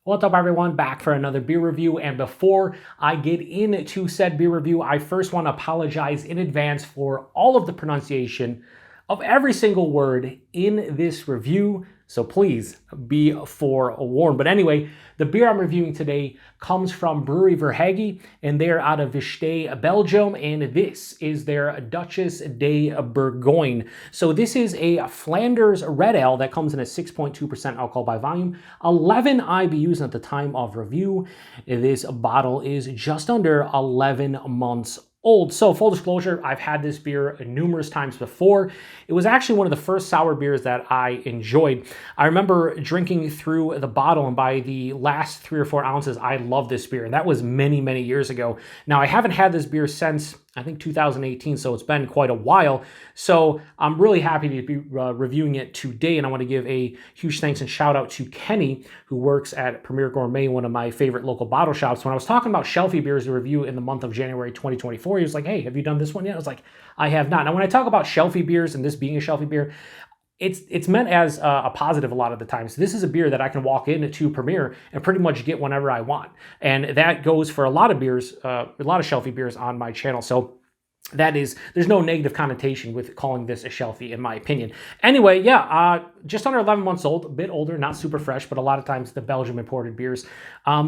What's up, everyone? Back for another beer review. And before I get into said beer review, I first want to apologize in advance for all of the pronunciation of every single word in this review. So please be forewarned. But anyway, the beer I'm reviewing today comes from Brouwerij Verhaeghe, and they're out of Duchesse, Belgium, and this is their Duchesse de Bourgogne. So this is a Flanders Red Ale that comes in at 6.2% alcohol by volume, 11 IBUs at the time of review. This bottle is just under 11 months old. So full disclosure, I've had this beer numerous times before. It was actually one of the first sour beers that I enjoyed. I remember drinking through the bottle, and by the last 3 or 4 ounces, I loved this beer. And that was many, many years ago. Now, I haven't had this beer since, I think, 2018, so it's been quite a while. So I'm really happy to be reviewing it today, and I want to give a huge thanks and shout out to Kenny, who works at Premier Gourmet, one of my favorite local bottle shops. When I was talking about shelfie beers to review in the month of January 2024, he was like, hey, have you done this one yet? I was like, I have not. Now, when I talk about shelfie beers and this being a shelfie beer, it's meant as a positive a lot of the times. This is a beer that I can walk into Premier and pretty much get whenever I want. And that goes for a lot of beers, a lot of shelfie beers on my channel. So there's no negative connotation with calling this a shelfie, in my opinion. Anyway, yeah, just under 11 months old, a bit older, not super fresh, but a lot of times the Belgium imported beers,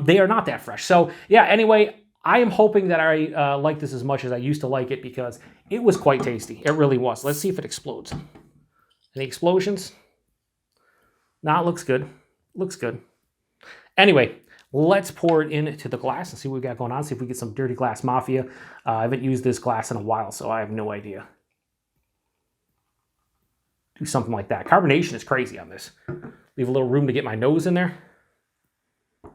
they are not that fresh. So yeah, anyway, I am hoping that I like this as much as I used to like it, because it was quite tasty. It really was. Let's see if it explodes. Any explosions? Nah, it looks good. Looks good. Anyway, let's pour it into the glass and see what we got going on. See if we get some Dirty Glass Mafia. I haven't used this glass in a while, so I have no idea. Do something like that. Carbonation is crazy on this. Leave a little room to get my nose in there.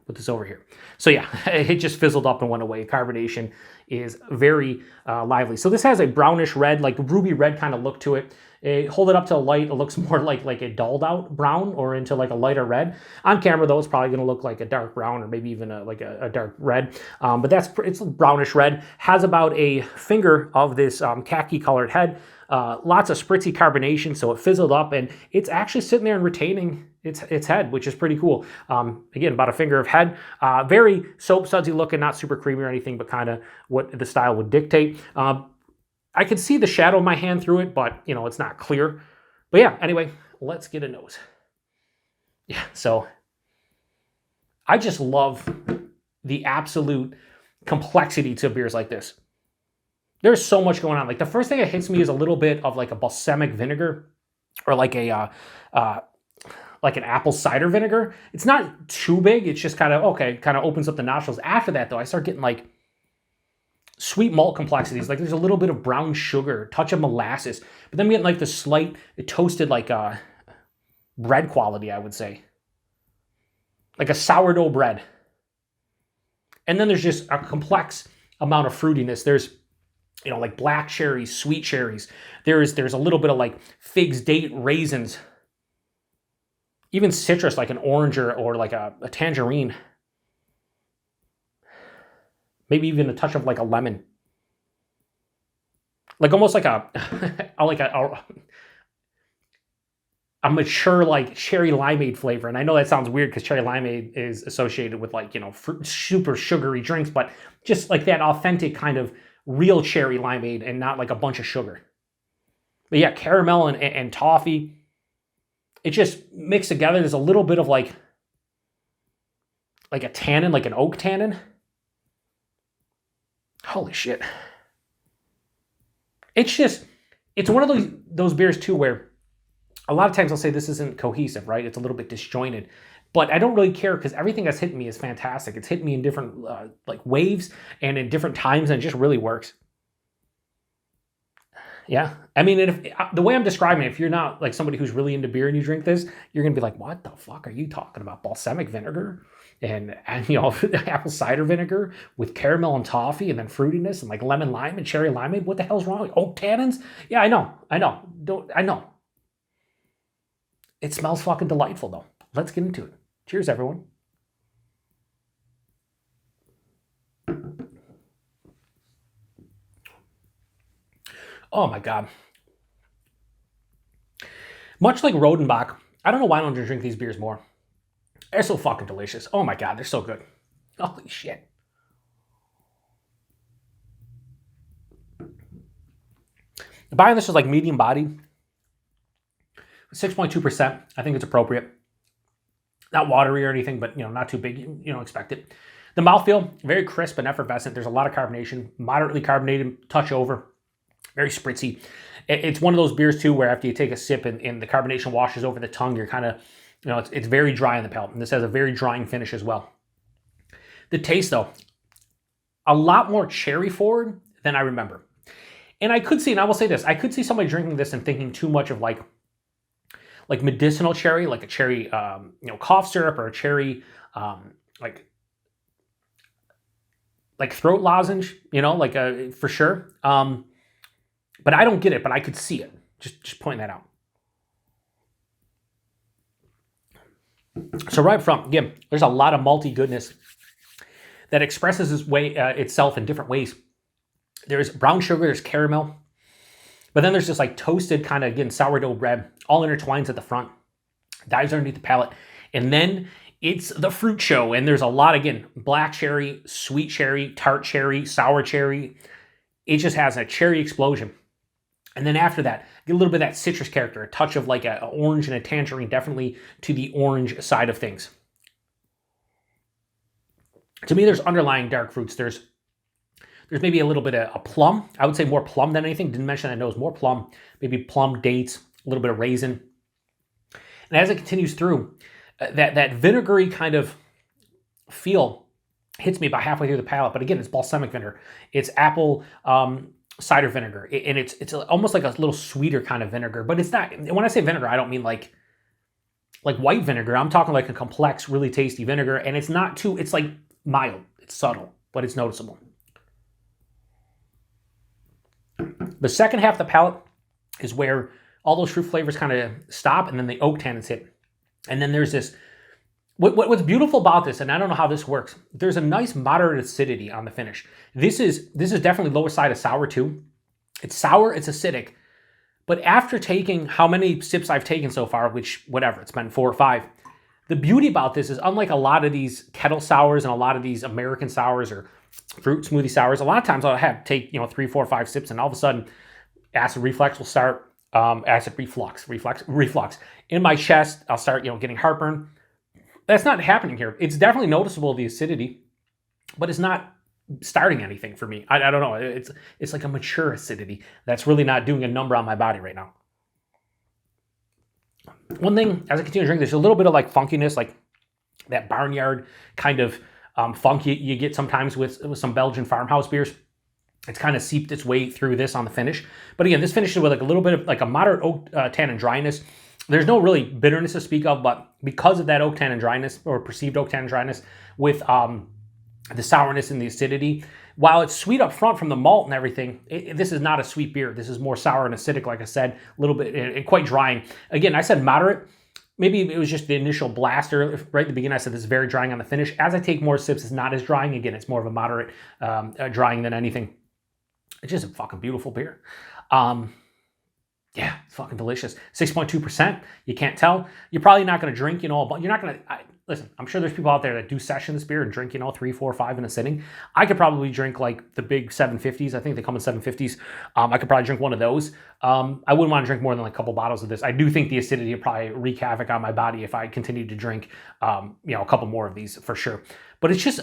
Put this over here. So yeah, it just fizzled up and went away. Carbonation is very lively. So this has a brownish red, like ruby red kind of look to it. Hold it up to the light, it looks more like a dulled out brown or into like a lighter red. On camera though, it's probably going to look like a dark brown or maybe even like a dark red. But it's brownish red. Has about a finger of this khaki colored head. Lots of spritzy carbonation, so it fizzled up, and it's actually sitting there and retaining its head, which is pretty cool. Again, about a finger of head. Very soap sudsy looking, not super creamy or anything, but kind of what the style would dictate. I can see the shadow of my hand through it, but, you know, it's not clear. But yeah, anyway, let's get a nose. Yeah, so I just love the absolute complexity to beers like this. There's so much going on. Like, the first thing that hits me is a little bit of like a balsamic vinegar or like a like an apple cider vinegar. It's not too big. It's just kind of, okay, kind of opens up the nostrils. After that, though, I start getting like sweet malt complexities. Like, there's a little bit of brown sugar, touch of molasses, but then we get like the slight toasted like bread quality, I would say. Like a sourdough bread. And then there's just a complex amount of fruitiness. There's, you know, like black cherries, sweet cherries. There's a little bit of like figs, date, raisins. Even citrus, like an orange or like a tangerine. Maybe even a touch of like a lemon. Like almost like a mature like cherry limeade flavor. And I know that sounds weird because cherry limeade is associated with like, you know, super sugary drinks, but just like that authentic kind of real cherry limeade and not like a bunch of sugar. But yeah, caramel and toffee. It just mixed together. There's a little bit of like a tannin, like an oak tannin. Holy shit. It's one of those beers too where a lot of times I'll say this isn't cohesive, right? It's a little bit disjointed. But I don't really care because everything that's hitting me is fantastic. It's hitting me in different like waves and in different times, and it just really works. Yeah. I mean, the way I'm describing it, if you're not like somebody who's really into beer and you drink this, you're going to be like, what the fuck are you talking about? Balsamic vinegar and you know, apple cider vinegar with caramel and toffee and then fruitiness and like lemon lime and cherry limeade. What the hell's wrong? Oak tannins? Yeah, I know. I know. It smells fucking delightful though. Let's get into it. Cheers, everyone. Oh my God. Much like Rodenbach, I don't know why I don't drink these beers more. They're so fucking delicious. Oh my God, they're so good. Holy shit. Buying this was like medium body. 6.2%. I think it's appropriate. Not watery or anything, but not too big. You don't expect it. The mouthfeel, very crisp and effervescent. There's a lot of carbonation, moderately carbonated, touch over, very spritzy. It's one of those beers too where after you take a sip and the carbonation washes over the tongue, you're kind of, it's very dry in the palate. And this has a very drying finish as well. The taste though, a lot more cherry forward than I remember. And I could see, and I will say this, I could see somebody drinking this and thinking too much of like medicinal cherry, like a cherry, cough syrup, or a cherry, like throat lozenge, for sure. But I don't get it, but I could see it. Just pointing that out. So right up front, again, there's a lot of malty goodness that expresses itself in different ways. There's brown sugar, there's caramel, but then there's this like toasted kind of, again, sourdough bread, all intertwines at the front, dives underneath the palate, and then it's the fruit show, and there's a lot, again, black cherry, sweet cherry, tart cherry, sour cherry. It just has a cherry explosion. And then after that, get a little bit of that citrus character, a touch of like an orange and a tangerine, definitely to the orange side of things. To me, there's underlying dark fruits. There's maybe a little bit of a plum. I would say more plum than anything. Didn't mention that nose. More plum, maybe plum, dates, a little bit of raisin. And as it continues through, that vinegary kind of feel hits me about halfway through the palate. But again, it's balsamic vinegar. It's apple cider vinegar. And it's almost like a little sweeter kind of vinegar. But it's not, when I say vinegar, I don't mean like white vinegar. I'm talking like a complex, really tasty vinegar. And it's not too, it's like mild. It's subtle, but it's noticeable. The second half of the palate is where all those fruit flavors kind of stop, and then the oak tannins hit. And then there's this, what's beautiful about this, and I don't know how this works, there's a nice moderate acidity on the finish. This is definitely lower side of sour too. It's sour, it's acidic, but after taking how many sips I've taken so far, which whatever, it's been 4 or 5, the beauty about this is unlike a lot of these kettle sours and a lot of these American sours or fruit smoothie sours, a lot of times I'll take 3, 4, 5 sips, and all of a sudden acid reflux will start, acid reflux in my chest. I'll start getting heartburn. That's not happening here. It's definitely noticeable, the acidity, but it's not starting anything for me. I don't know. It's like a mature acidity that's really not doing a number on my body right now. One thing, as I continue to drink, there's a little bit of like funkiness, like that barnyard kind of funk you get sometimes with some Belgian farmhouse beers. It's kind of seeped its way through this on the finish. But again, this finishes with like a little bit of like a moderate oak tannin dryness. There's no really bitterness to speak of, but because of that oak tannin dryness, or perceived oak tannin dryness, with the sourness and the acidity, while it's sweet up front from the malt and everything, this is not a sweet beer. This is more sour and acidic, like I said, a little bit, and quite drying. Again, I said moderate. Maybe it was just the initial blaster right at the beginning. I said this is very drying on the finish. As I take more sips, it's not as drying. Again, it's more of a moderate drying than anything. It's just a fucking beautiful beer. Yeah, it's fucking delicious. 6.2%. You can't tell. You're probably not going to drink, but you're not going to, listen, I'm sure there's people out there that do session this beer and drink, 3, 4, 5 in a sitting. I could probably drink like the big 750s. I think they come in 750s. I could probably drink one of those. I wouldn't want to drink more than like a couple bottles of this. I do think the acidity would probably wreak havoc on my body if I continued to drink, a couple more of these for sure. But it's just,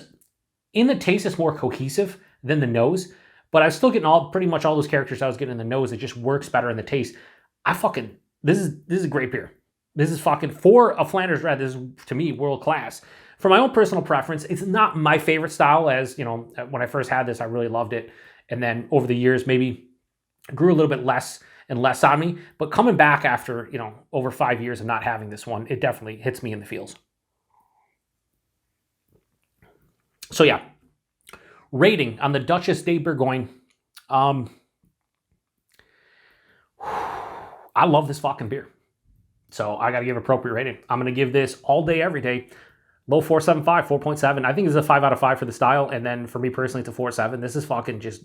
in the taste, it's more cohesive than the nose. But I was still getting pretty much all those characters I was getting in the nose. It just works better in the taste. This is a great beer. This is fucking, for a Flanders Red, this is, to me, world class. For my own personal preference, it's not my favorite style, as, when I first had this, I really loved it. And then over the years, maybe grew a little bit less and less on me. But coming back after, over 5 years of not having this one, it definitely hits me in the feels. So yeah, rating on the Duchesse de Bourgogne. I love this fucking beer. So I got to give appropriate rating. I'm going to give this all day, every day. Low 4.75, 4.7. I think it's a 5 out of 5 for the style. And then for me personally, it's a 4.7. This is fucking just,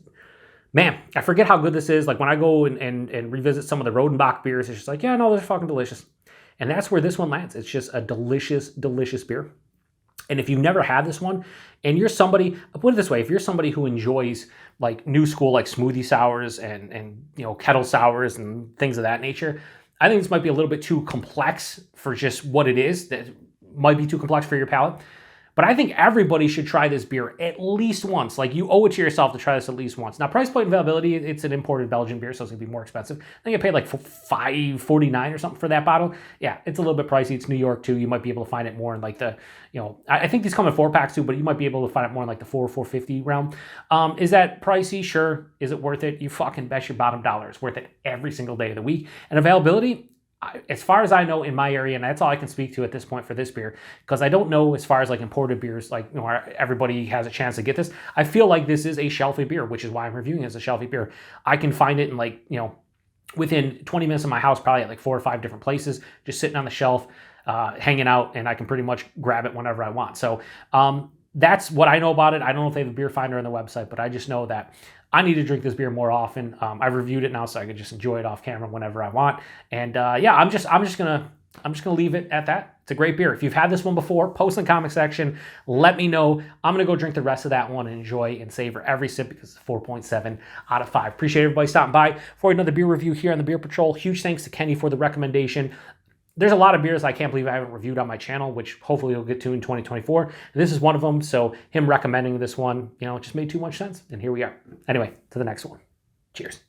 man, I forget how good this is. Like when I go and revisit some of the Rodenbach beers, it's just like, yeah, no, they're fucking delicious. And that's where this one lands. It's just a delicious, delicious beer. And if you've never had this one, and you're somebody, I'll put it this way, if you're somebody who enjoys like new school, like smoothie sours and you know, kettle sours and things of that nature, I think this might be a little bit too complex for just what it is. That might be too complex for your palate. But I think everybody should try this beer at least once. Like, you owe it to yourself to try this at least once. Now, price point and availability, it's an imported Belgian beer, so it's gonna be more expensive. I think I paid like $5.49 or something for that bottle. Yeah, it's a little bit pricey. It's New York too. You might be able to find it more in like the, you know, I think these come in 4-packs too, but you might be able to find it more in like the $4.50 realm. Is that pricey? Sure. Is it worth it? You fucking bet your bottom dollar. It's worth it every single day of the week. And availability, as far as I know in my area, and that's all I can speak to at this point for this beer, because I don't know as far as like imported beers, like, you know, everybody has a chance to get this. I feel like this is a shelfy beer, which is why I'm reviewing it as a shelfy beer. I can find it in like, you know, within 20 minutes of my house, probably at like 4 or 5 different places, just sitting on the shelf, hanging out, and I can pretty much grab it whenever I want. So that's what I know about it. I don't know if they have a beer finder on the website, but I just know that I need to drink this beer more often. I've reviewed it now, so I can just enjoy it off camera whenever I want. And yeah, I'm just gonna leave it at that. It's a great beer. If you've had this one before, post in the comment section. Let me know. I'm gonna go drink the rest of that one and enjoy and savor every sip, because it's 4.7 out of 5. Appreciate everybody stopping by for another beer review here on the Beer Patrol. Huge thanks to Kenny for the recommendation. There's a lot of beers I can't believe I haven't reviewed on my channel, which hopefully we'll get to in 2024. And this is one of them, so him recommending this one, you know, it just made too much sense. And here we are. Anyway, to the next one. Cheers.